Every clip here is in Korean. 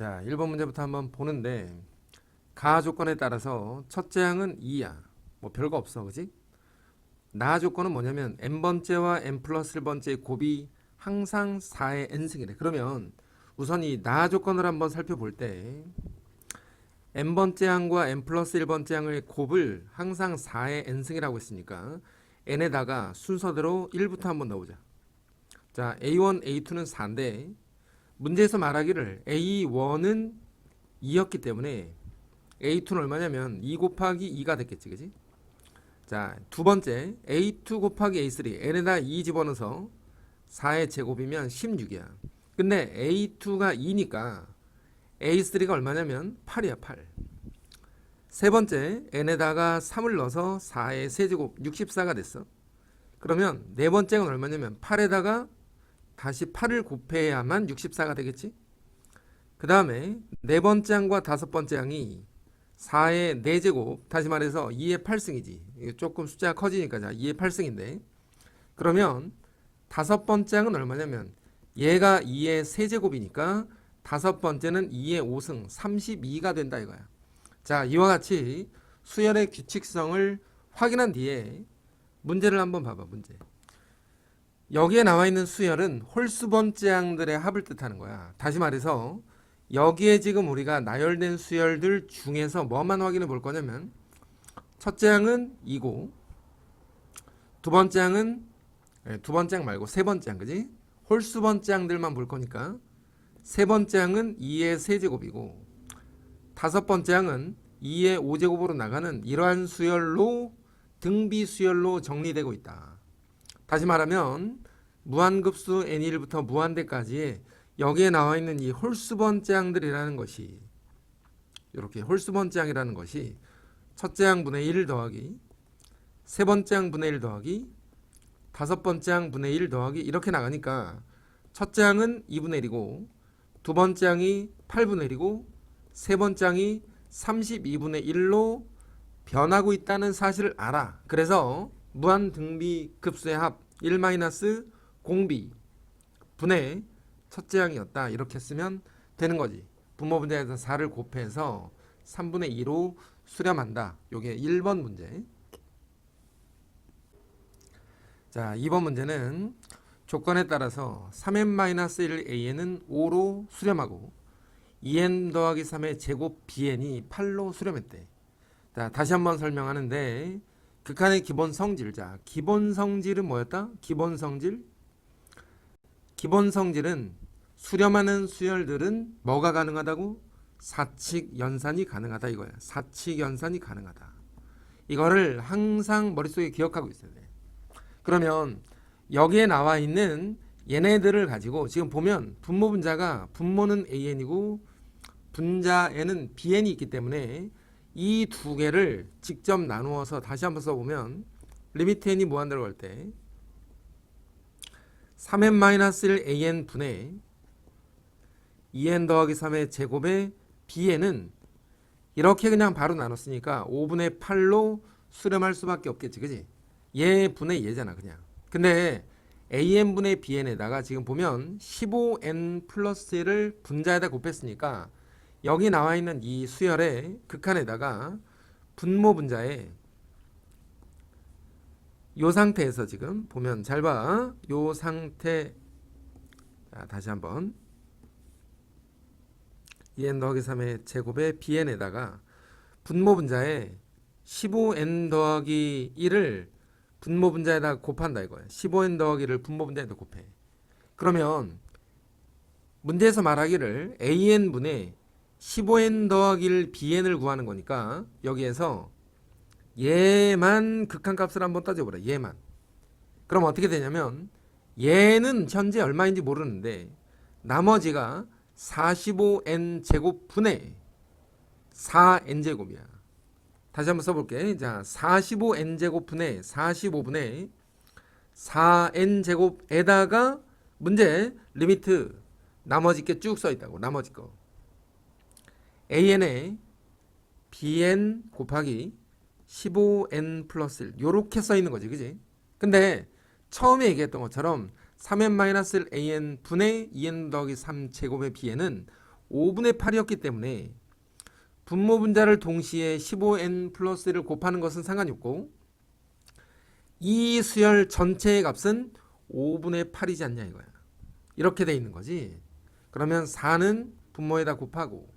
자, 1번 문제부터 한번 보는데 가 조건에 따라서 첫째 항은 2야. 뭐 별거 없어. 그지? 나 조건은 뭐냐면 n번째와 n 플러스 1번째의 곱이 항상 4의 n승이래. 그러면 우선 이 나 조건을 한번 살펴볼 때 n번째 항과 n 플러스 1번째 항의 곱을 항상 4의 n승이라고 했으니까 n에다가 순서대로 1부터 한번 넣어보자. 자, a1, a2는 4인데 문제에서 말하기를 A1은 2였기 때문에 A2는 얼마냐면 2 곱하기 2가 됐겠지, 그지? 자, 두 번째 A2 곱하기 A3 n에다 2 집어넣어서 4의 제곱이면 16이야. 근데 A2가 2니까 A3가 얼마냐면 8이야, 8. 세 번째 n에다가 3을 넣어서 4의 세제곱 64가 됐어. 그러면 네 번째는 얼마냐면 8에다가 다시 8을 곱해야만 64가 되겠지? 그 다음에 네 번째 항과 다섯 번째 항이 4의 4제곱, 다시 말해서 2의 8승이지. 조금 숫자가 커지니까 자 2의 8승인데 그러면 다섯 번째 항은 얼마냐면 얘가 2의 세제곱이니까 다섯 번째는 2의 5승 32가 된다 이거야. 자, 이와 같이 수열의 규칙성을 확인한 뒤에 문제를 한번 봐봐. 문제. 여기에 나와 있는 수열은 홀수번째 항들의 합을 뜻하는 거야. 다시 말해서 여기에 지금 우리가 나열된 수열들 중에서 뭐만 확인해 볼 거냐면 첫째 항은 2고 두 번째 항은 두 번째 항 말고 세 번째 항, 그지? 홀수번째 항들만 볼 거니까 세 번째 항은 2의 세제곱이고 다섯 번째 항은 2의 5제곱으로 나가는 이러한 수열로 등비 수열로 정리되고 있다. 다시 말하면 무한급수 n1부터 무한대까지의 여기에 나와 있는 이 홀수번째 항들이라는 것이 이렇게 홀수번째 항이라는 것이 첫째 항 분의 1 더하기 세 번째 항 분의 1 더하기 다섯 번째 항 분의 1 더하기 이렇게 나가니까 첫째 항은 2분의 1이고 두 번째 항이 8분의 1이고 세 번째 항이 32분의 1로 변하고 있다는 사실을 알아. 그래서 무한등비 급수의 합 1-공비 분의 첫째 항이었다. 이렇게 쓰면 되는 거지. 분모 분자에서 4를 곱해서 3분의 2로 수렴한다. 요게 1번 문제. 자, 2번 문제는 조건에 따라서 3n-1an은 5로 수렴하고 2n 더하기 3의 제곱 bn이 8로 수렴했대. 자, 다시 한번 설명하는데 극한의 기본 성질. 자, 기본 성질은 뭐였다? 기본 성질? 기본 성질은 수렴하는 수열들은 뭐가 가능하다고? 사칙 연산이 가능하다 이거야. 사칙 연산이 가능하다. 이거를 항상 머릿속에 기억하고 있어야 돼. 그러면 여기에 나와 있는 얘네들을 가지고 지금 보면 분모 분자가 분모는 an이고 분자에는 bn이 있기 때문에 이 두 개를 직접 나누어서 다시 한번 써보면 리미트 n이 무한대로 갈 때 3n-1an 분의 2n 더하기 3의 제곱의 bn은 이렇게 그냥 바로 나눴으니까 5분의 8로 수렴할 수밖에 없겠지, 그지? 얘 분의 얘잖아 그냥. 근데 an 분의 bn에다가 지금 보면 15n 플러스 1을 분자에다 곱했으니까 여기 나와 있는 이 수열의 극한에다가 분모 분자에 요 상태에서 지금 보면 잘 봐. 요 상태. 자, 다시 한번 2n 더하기 3의 제곱의 bn에다가 분모 분자에 15n 더하기 1을 분모 분자에다 곱한다 이거야. 15n 더하기 1을 분모 분자에다 곱해. 그러면 문제에서 말하기를 an분의 15n 더하기 1 bn을 구하는 거니까 여기에서 얘만 극한값을 한번 따져보라. 얘만. 그럼 어떻게 되냐면 얘는 현재 얼마인지 모르는데 나머지가 45n 제곱 분의 4n 제곱이야. 다시 한번 써볼게. 자, 45n 제곱 분의 45분의 4n 제곱에다가 문제 리미트 나머지 게 쭉 써있다고. 나머지 거 an에 bn 곱하기 15n 플러스 1 요렇게 써있는 거지, 그지? 근데 처음에 얘기했던 것처럼 3n-1an 분의 2n 더하기 3 제곱의 bn은 5분의 8이었기 때문에 분모 분자를 동시에 15n 플러스 1을 곱하는 것은 상관이 없고 이 수열 전체의 값은 5분의 8이지 않냐 이거야. 이렇게 돼 있는 거지. 그러면 4는 분모에다 곱하고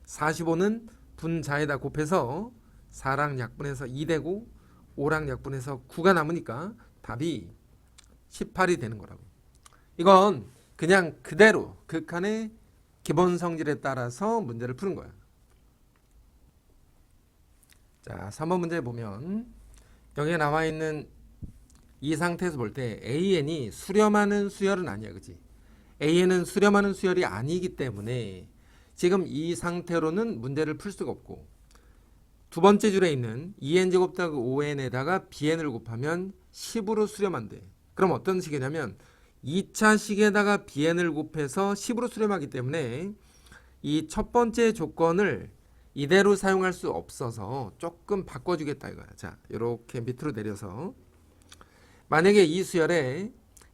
45는 분자에다 곱해서 4랑 약분해서 2 되고 5랑 약분해서 9가 남으니까 답이 18이 되는 거라고. 이건 그냥 그대로 극한의 기본 성질에 따라서 문제를 푸는 거야. 자, 3번 문제 보면 여기에 나와 있는 이 상태에서 볼 때 AN이 수렴하는 수열은 아니야. 그치? AN은 수렴하는 수열이 아니기 때문에 지금 이 상태로는 문제를 풀 수가 없고 두 번째 줄에 있는 2n제곱 더하기 5n에다가 bn을 곱하면 10으로 수렴한대. 그럼 어떤 식이냐면 2차 식에다가 bn을 곱해서 10으로 수렴하기 때문에 이 첫 번째 조건을 이대로 사용할 수 없어서 조금 바꿔주겠다 이거야. 자, 이렇게 밑으로 내려서 만약에 이 수열에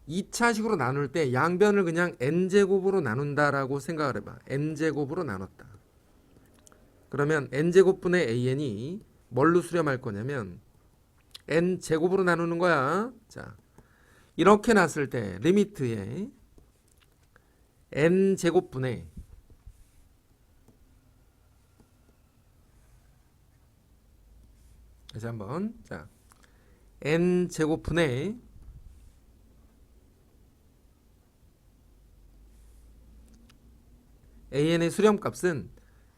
2차식으로 나눌 때 양변을 그냥 n제곱으로 나눈다라고 생각을 해봐. n제곱으로 나눴다. 그러면 n제곱분의 an이 뭘로 수렴할 거냐면 n제곱으로 나누는 거야. 자, 이렇게 놨을 때 리미트에 n제곱분의 다시 한번 자 n제곱분의 an의 수렴값은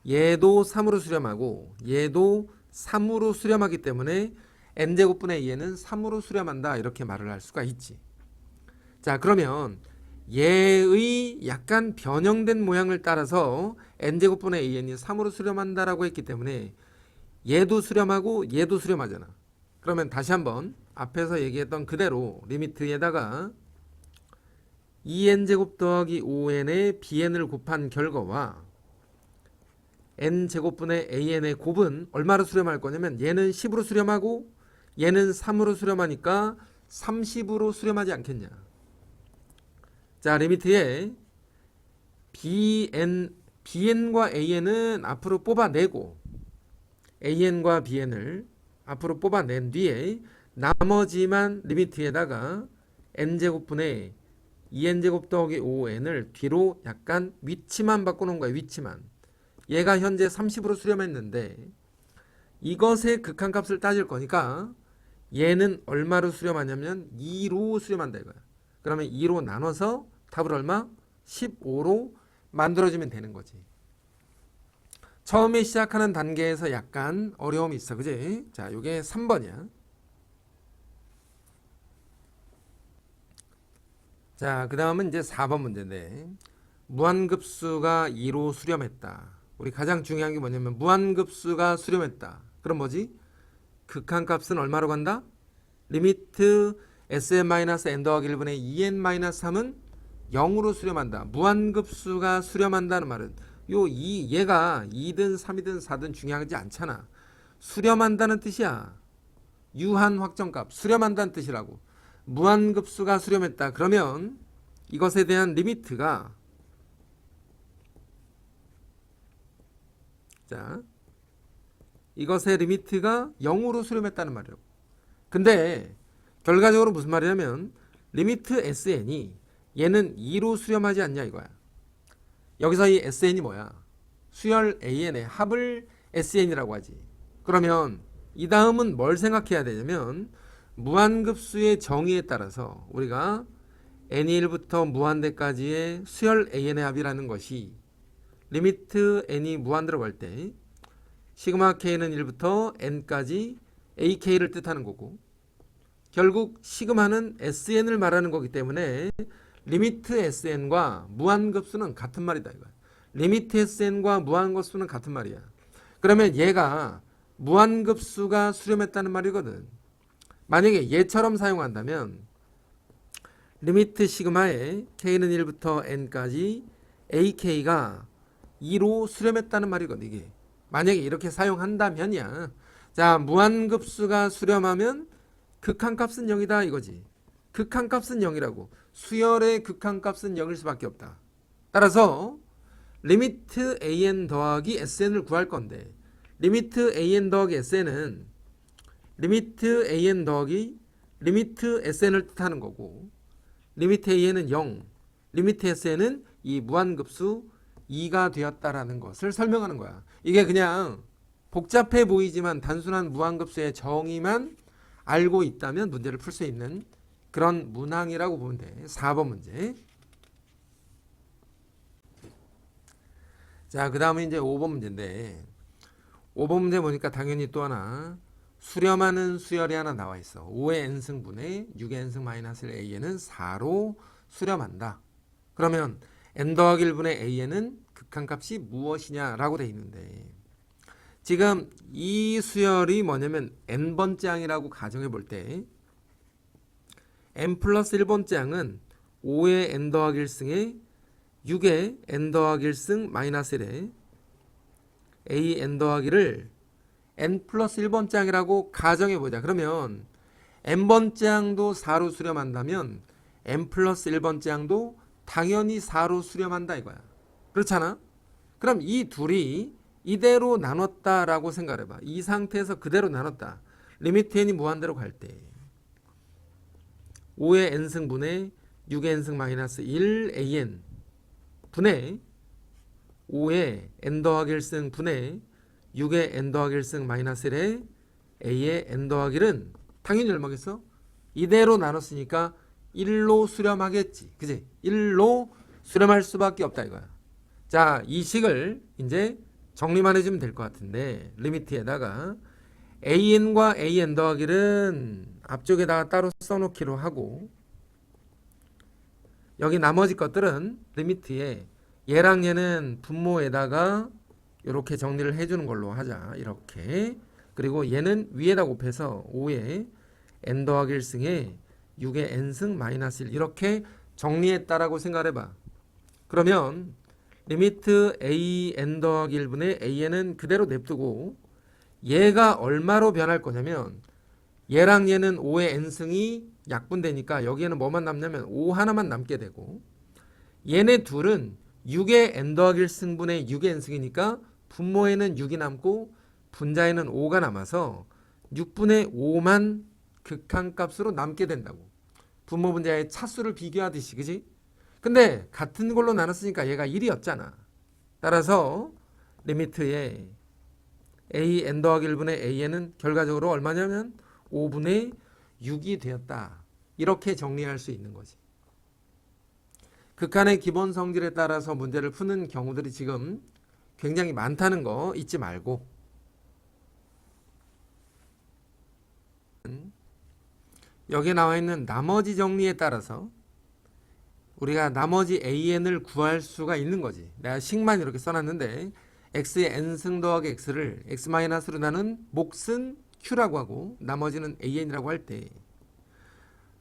얘도 3으로 수렴하고 얘도 3으로 수렴하기 때문에 n제곱분의 얘는 3으로 수렴한다 이렇게 말을 할 수가 있지. 자, 그러면 얘의 약간 변형된 모양을 따라서 n제곱분의 an이 3으로 수렴한다라고 했기 때문에 얘도 수렴하고 얘도 수렴하잖아. 그러면 다시 한번 앞에서 얘기했던 그대로 리미트에다가 2n제곱 더하기 5n에 bn을 곱한 결과와 n제곱분의 an의 곱은 얼마로 수렴할 거냐면 얘는 10으로 수렴하고 얘는 3으로 수렴하니까 30으로 수렴하지 않겠냐. 자, 리미트에 bn과 an은 앞으로 뽑아내고 an과 bn을 앞으로 뽑아낸 뒤에 나머지만 리미트에다가 n제곱분의 2n제곱 더하기 5n을 뒤로 약간 위치만 바꿔놓은 거야. 위치만. 얘가 현재 30으로 수렴했는데 이것의 극한값을 따질 거니까 얘는 얼마로 수렴하냐면 2로 수렴한다 이거야. 그러면 2로 나눠서 답을 얼마? 15로 만들어주면 되는 거지. 처음에 시작하는 단계에서 약간 어려움이 있어. 그지? 자, 요게 3번이야. 자, 그 다음은 이제 4번 문제인데 무한급수가 2로 수렴했다. 우리 가장 중요한 게 뭐냐면 무한급수가 수렴했다. 그럼 뭐지? 극한값은 얼마로 간다? 리미트 sn-n 더하기 1분의 2n-3은 0으로 수렴한다. 무한급수가 수렴한다는 말은 얘가 2든 3이든 4든 중요하지 않잖아. 수렴한다는 뜻이야. 유한 확정값 수렴한다는 뜻이라고. 무한급수가 수렴했다. 그러면 이것에 대한 리미트가 자, 이것의 리미트가 0으로 수렴했다는 말이에요. 근데 결과적으로 무슨 말이냐면 리미트 sn이 얘는 2로 수렴하지 않냐 이거야. 여기서 이 sn이 뭐야? 수열 an의 합을 sn이라고 하지. 그러면 이 다음은 뭘 생각해야 되냐면 무한급수의 정의에 따라서 우리가 n이 1부터 무한대까지의 수열 an의 합이라는 것이 리미트 n이 무한대로 갈 때 시그마 k는 1부터 n까지 ak를 뜻하는 거고 결국 시그마는 sn을 말하는 거기 때문에 리미트 sn과 무한급수는 같은 말이다 이거야. 리미트 sn과 무한급수는 같은 말이야. 그러면 얘가 무한급수가 수렴했다는 말이거든. 만약에 얘처럼 사용한다면 리미트 시그마에 k는 1부터 n까지 ak가 2로 수렴했다는 말이거든. 이게 만약에 이렇게 사용한다면이야. 자, 무한급수가 수렴하면 극한값은 0이다 이거지. 극한값은 0이라고. 수열의 극한값은 0일 수밖에 없다. 따라서 리미트 an 더하기 sn을 구할 건데 리미트 an 더하기 sn은 리미트 an 더하기 리미트 sn을 뜻하는 거고 리미트 an은 0, 리미트 sn은 이 무한급수 2가 되었다라는 것을 설명하는 거야. 이게 그냥 복잡해 보이지만 단순한 무한급수의 정의만 알고 있다면 문제를 풀 수 있는 그런 문항이라고 보면 돼. 4번 문제. 자, 그 다음에 이제 5번 문제인데 5번 문제 보니까 당연히 또 하나 수렴하는 수열이 하나 나와 있어. 5의 n승분의 6의 n승 마이너스 a는 4로 수렴한다. 그러면 n 더하기 1분의 a는 극한값이 무엇이냐라고 돼 있는데 지금 이 수열이 뭐냐면 n번째 항이라고 가정해 볼 때 n 플러스 1번째 항은 5의 n 더하기 1승에 6의 n 더하기 1승 마이너스 1에 a n 더하기를 n 플러스 1번째 항이라고 가정해 보자. 그러면 n번째 항도 4로 수렴한다면 n 플러스 1번째 항도 당연히 4로 수렴한다 이거야. 그렇잖아? 그럼 이 둘이 이대로 나눴다라고 생각해봐. 이 상태에서 그대로 나눴다. 리미트 n이 무한대로 갈 때 5의 n승분의 6의 n승 마이너스 1 an 분의 5의 n 더하기 1승 분의 6의 n 더하기 1승 마이너스 1의 a의 n 더하기 1은 당연히 얼마겠어? 이대로 나눴으니까 1로 수렴하겠지. 그지? 1로 수렴할 수밖에 없다 이거야. 자, 이 식을 이제 정리만 해주면 될 것 같은데 리미트에다가 an과 an 더하기는 앞쪽에다가 따로 써놓기로 하고 여기 나머지 것들은 리미트에 얘랑 얘는 분모에다가 이렇게 정리를 해주는 걸로 하자. 이렇게. 그리고 얘는 위에다 곱해서 5의 n 더하기 1승에 6의 n승 마이너스 1 이렇게 정리했다라고 생각해봐. 그러면 리미트 a n 더하기 1분의 a는 그대로 냅두고 얘가 얼마로 변할 거냐면 얘랑 얘는 5의 n승이 약분되니까 여기에는 뭐만 남냐면 5 하나만 남게 되고 얘네 둘은 6의 n 더하기 1승분의 6의 n승이니까 분모에는 6이 남고 분자에는 5가 남아서 6분의 5만 극한값으로 남게 된다고. 분모 분자의 차수를 비교하듯이 그지? 근데 같은 걸로 나눴으니까 얘가 1이었잖아. 따라서 리미트에 a n 더하기 1분의 a는 결과적으로 얼마냐면 5분의 6이 되었다. 이렇게 정리할 수 있는 거지. 극한의 기본 성질에 따라서 문제를 푸는 경우들이 지금 굉장히 많다는 거 잊지 말고 여기에 나와 있는 나머지 정리에 따라서 우리가 나머지 an을 구할 수가 있는 거지. 내가 식만 이렇게 써놨는데 x의 n승 더하기 x를 x-로 나눈 몫은 q라고 하고 나머지는 an이라고 할 때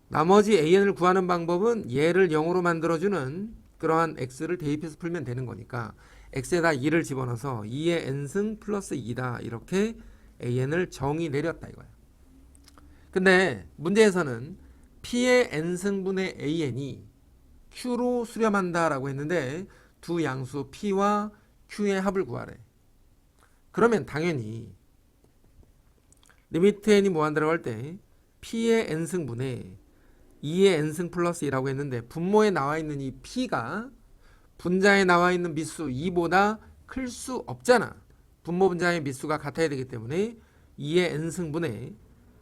나머지 an을 구하는 방법은 얘를 0으로 만들어주는 그러한 x를 대입해서 풀면 되는 거니까 x에다 2를 집어넣어서 2의 n승 플러스 2다 이렇게 an을 정의 내렸다 이거야. 근데 문제에서는 p의 n승분의 an이 q로 수렴한다 라고 했는데 두 양수 p와 q의 합을 구하래. 그러면 당연히 리미트 n이 무한대라고 할 때 p의 n승분의 2의 n승 플러스 2라고 했는데 분모에 나와 있는 이 p가 분자에 나와 있는 미수 2보다 클 수 없잖아. 분모 분자의 미수가 같아야 되기 때문에 2의 n승분의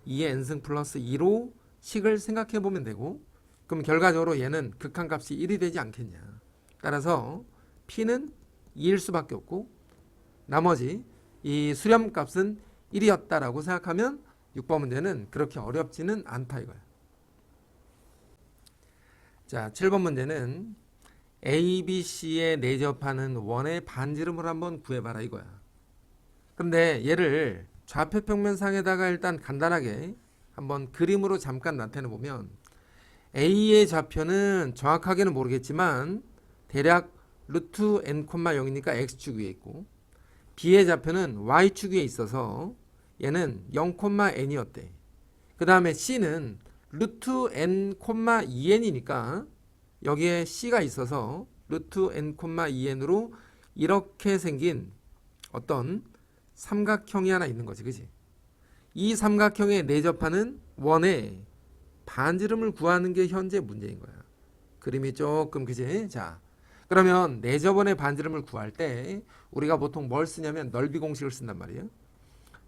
2의 n승 플러스 2로 식을 생각해 보면 되고 그럼 결과적으로 얘는 극한값이 1이 되지 않겠냐. 따라서 p는 2일 수밖에 없고 나머지 이 수렴값은 1이었다라고 생각하면 6번 문제는 그렇게 어렵지는 않다 이거야. 자, 7번 문제는 A, B, C에 내접하는 원의 반지름을 한번 구해봐라 이거야. 근데 얘를 좌표평면상에다가 일단 간단하게 한번 그림으로 잠깐 나타내 보면 A의 좌표는 정확하게는 모르겠지만 대략 루트 n, 0이니까 x축 위에 있고 B의 좌표는 y축 위에 있어서 얘는 0, n이었대. 그 다음에 C는 루트 n, 2n이니까 여기에 C가 있어서 루트 n, 2n으로 이렇게 생긴 어떤 삼각형이 하나 있는 거지, 그지? 이 삼각형에 내접하는 원의 반지름을 구하는 게 현재 문제인 거야. 그림이 조금, 그지? 자, 그러면 내접원의 반지름을 구할 때 우리가 보통 뭘 쓰냐면 넓이 공식을 쓴단 말이에요.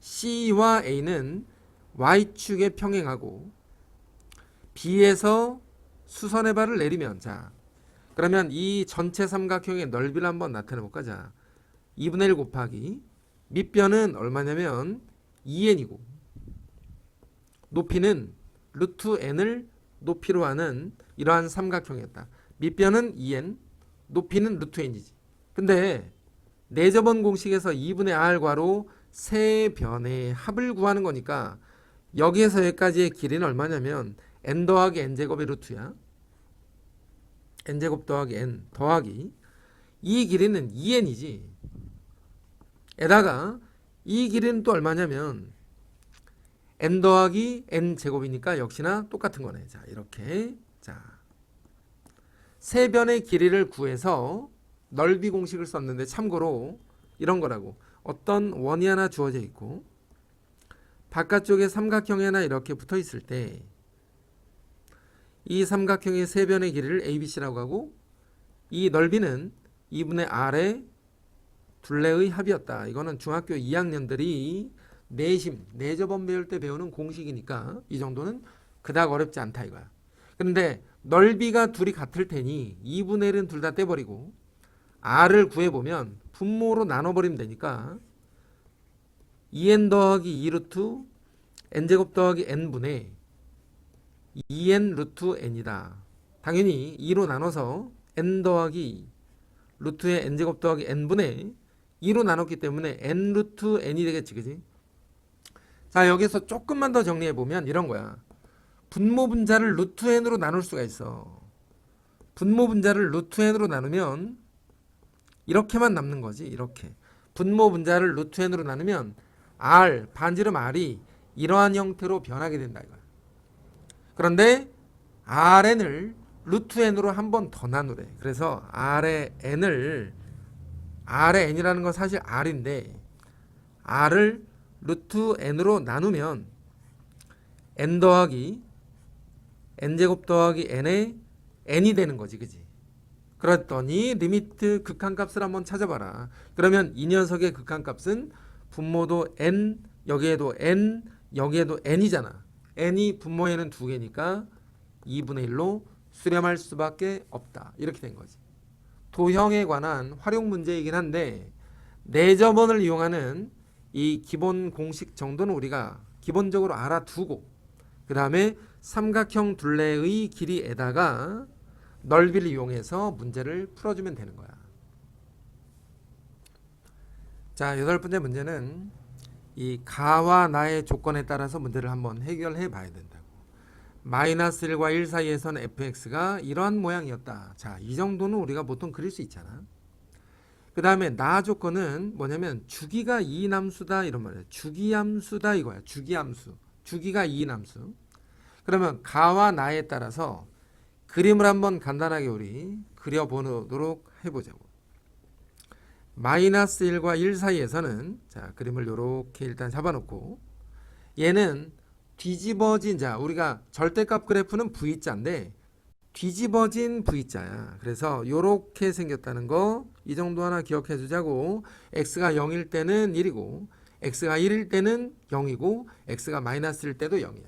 C와 A는 Y축에 평행하고 B에서 수선의 발을 내리면, 자, 그러면 이 전체 삼각형의 넓이를 한번 나타내 볼까? 자, 2분의 1 곱하기 밑변은 얼마냐면 2n이고 높이는 루트 n을 높이로 하는 이러한 삼각형이었다. 밑변은 2n, 높이는 루트 n이지. 근데 내접원 공식에서 2분의 r 괄호 세 변의 합을 구하는 거니까 여기에서 여기까지의 길이는 얼마냐면 n 더하기 n 제곱의 루트야. n 제곱 더하기 n 더하기 이 길이는 2n이지. 에다가 이 길이는 또 얼마냐면 n 더하기 n 제곱이니까 역시나 똑같은 거네. 자, 이렇게. 자, 세 변의 길이를 구해서 넓이 공식을 썼는데 참고로 이런 거라고. 어떤 원이 하나 주어져 있고 바깥쪽에 삼각형이 하나 이렇게 붙어 있을 때 이 삼각형의 세 변의 길이를 ABC라고 하고 이 넓이는 2분의 R의 둘레의 합이었다. 이거는 중학교 2학년들이 내심, 내접원 배울 때 배우는 공식이니까 이 정도는 그닥 어렵지 않다 이거야. 그런데 넓이가 둘이 같을 테니 2분의 1은 둘 다 떼버리고 R을 구해보면 분모로 나눠버리면 되니까 2n 더하기 2루트 n제곱 더하기 n분의 2n 루트 n이다. 당연히 2로 나눠서 n 더하기 루트의 n제곱 더하기 n분의 2로 나눴기 때문에 n 루트 n이 되겠지, 그지? 자, 여기서 조금만 더 정리해보면 이런 거야. 분모 분자를 루트 n으로 나눌 수가 있어. 분모 분자를 루트 n으로 나누면 이렇게만 남는 거지, 이렇게. 분모 분자를 루트 n으로 나누면 r, 반지름 r이 이러한 형태로 변하게 된다 이거야. 그런데 Rn을 루트 n으로 한 번 더 나누래. 그래서 R의 n이라는 건 사실 R인데 R을 루트 n으로 나누면 n 더하기 n제곱 더하기 n의 n이 되는 거지, 그지? 그랬더니 리미트 극한값을 한번 찾아봐라. 그러면 이 녀석의 극한값은 분모도 n, 여기에도 n, 여기에도 n이잖아. n이 분모에는 두 개니까 2분의 1로 수렴할 수밖에 없다. 이렇게 된 거지. 도형에 관한 활용 문제이긴 한데 내접원을 이용하는 이 기본 공식 정도는 우리가 기본적으로 알아두고 그 다음에 삼각형 둘레의 길이에다가 넓이를 이용해서 문제를 풀어주면 되는 거야. 자, 8번째 문제는 이 가와 나의 조건에 따라서 문제를 한번 해결해 봐야 된다고. 마이너스 1과 1 사이에선 fx가 이러한 모양이었다. 자, 이 정도는 우리가 보통 그릴 수 있잖아. 그 다음에 나 조건은 뭐냐면 주기가 2인 함수다 이런 말이야. 주기함수다 이거야. 주기함수. 주기가 2인 함수. 그러면 가와 나에 따라서 그림을 한번 간단하게 우리 그려보도록 해보자고. 마이너스 1과 1 사이에서는 자, 그림을 이렇게 일단 잡아놓고 얘는 뒤집어진 자, 우리가 절대값 그래프는 V자인데 뒤집어진 V자야. 그래서 이렇게 생겼다는 거 이 정도 하나 기억해 주자고. x가 0일 때는 1이고 x가 1일 때는 0이고 x가 마이너스 1일 때도 0이야.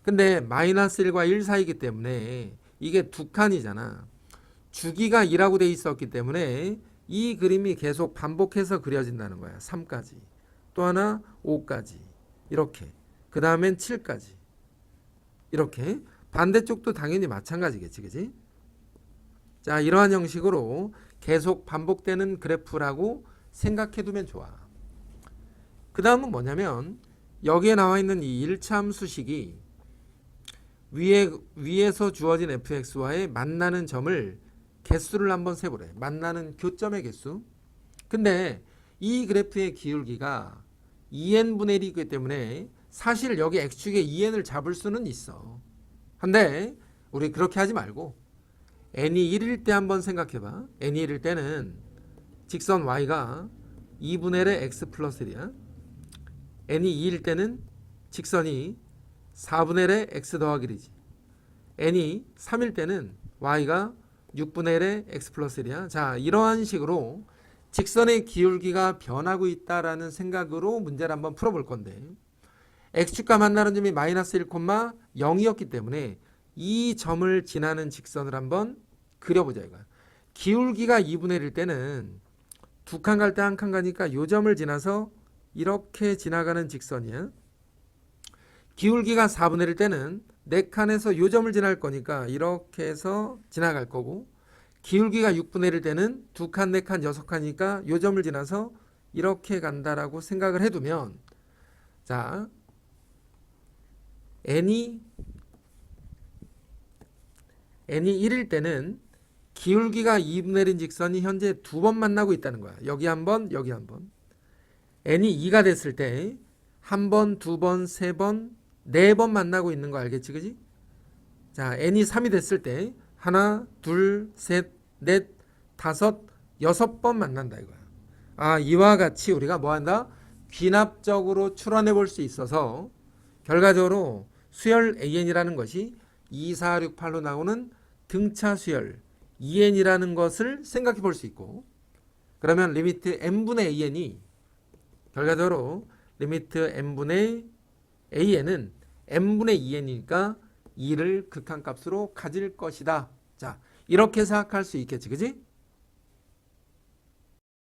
근데 마이너스 1과 1 사이이기 때문에 이게 두 칸이잖아. 주기가 2라고 돼 있었기 때문에 이 그림이 계속 반복해서 그려진다는 거야. 3까지. 또 하나 5까지. 이렇게. 그 다음엔 7까지. 이렇게. 반대쪽도 당연히 마찬가지겠지. 그지? 자, 이러한 형식으로 계속 반복되는 그래프라고 생각해 두면 좋아. 그 다음은 뭐냐면 여기에 나와 있는 이 1차 함수식이 위에서 주어진 fx와의 만나는 점을 개수를 한번 세보래. 만나는 교점의 개수. 근데 이 그래프의 기울기가 2n분의 1이기 때문에 사실 여기 x축에 2n을 잡을 수는 있어. 근데 우리 그렇게 하지 말고 n이 1일 때 한번 생각해봐. n이 1일 때는 직선 y가 2분의 1의 x 플러스 1이야. n이 2일 때는 직선이 4분의 1의 x 더하기 1이지. n이 3일 때는 y가 6분의 1의 x 플러스 1이야. 자, 이러한 식으로 직선의 기울기가 변하고 있다라는 생각으로 문제를 한번 풀어볼 건데, x축과 만나는 점이 마이너스 1, 0이었기 때문에 이 점을 지나는 직선을 한번 그려보자 이거야. 기울기가 2분의 1일 때는 두 칸 갈 때 한 칸 가니까 요 점을 지나서 이렇게 지나가는 직선이야. 기울기가 4분의 1일 때는 네 칸에서 요 점을 지날 거니까 이렇게 해서 지나갈 거고, 기울기가 6분의 1일 때는 두 칸, 네 칸, 여섯 칸이니까 요 점을 지나서 이렇게 간다라고 생각을 해두면, 자, n이 1일 때는 기울기가 2분의 1인 직선이 현재 두 번 만나고 있다는 거야. 여기 한 번, 여기 한 번. n이 2가 됐을 때 한 번, 두 번, 세 번, 네 번 만나고 있는 거 알겠지, 그지? 자, n이 3이 됐을 때 하나, 둘, 셋, 넷, 다섯, 여섯 번 만난다 이거야. 아, 이와 같이 우리가 뭐 한다? 귀납적으로 추론해 볼 수 있어서 결과적으로 수열 AN이라는 것이 2, 4, 6, 8로 나오는 등차 수열 EN이라는 것을 생각해 볼 수 있고, 그러면 리미트 n분의 AN이 결과적으로 리미트 n분의 AN은 n분의 2n이니까 2를 극한값으로 가질 것이다. 자, 이렇게 생각할 수 있겠지, 그지?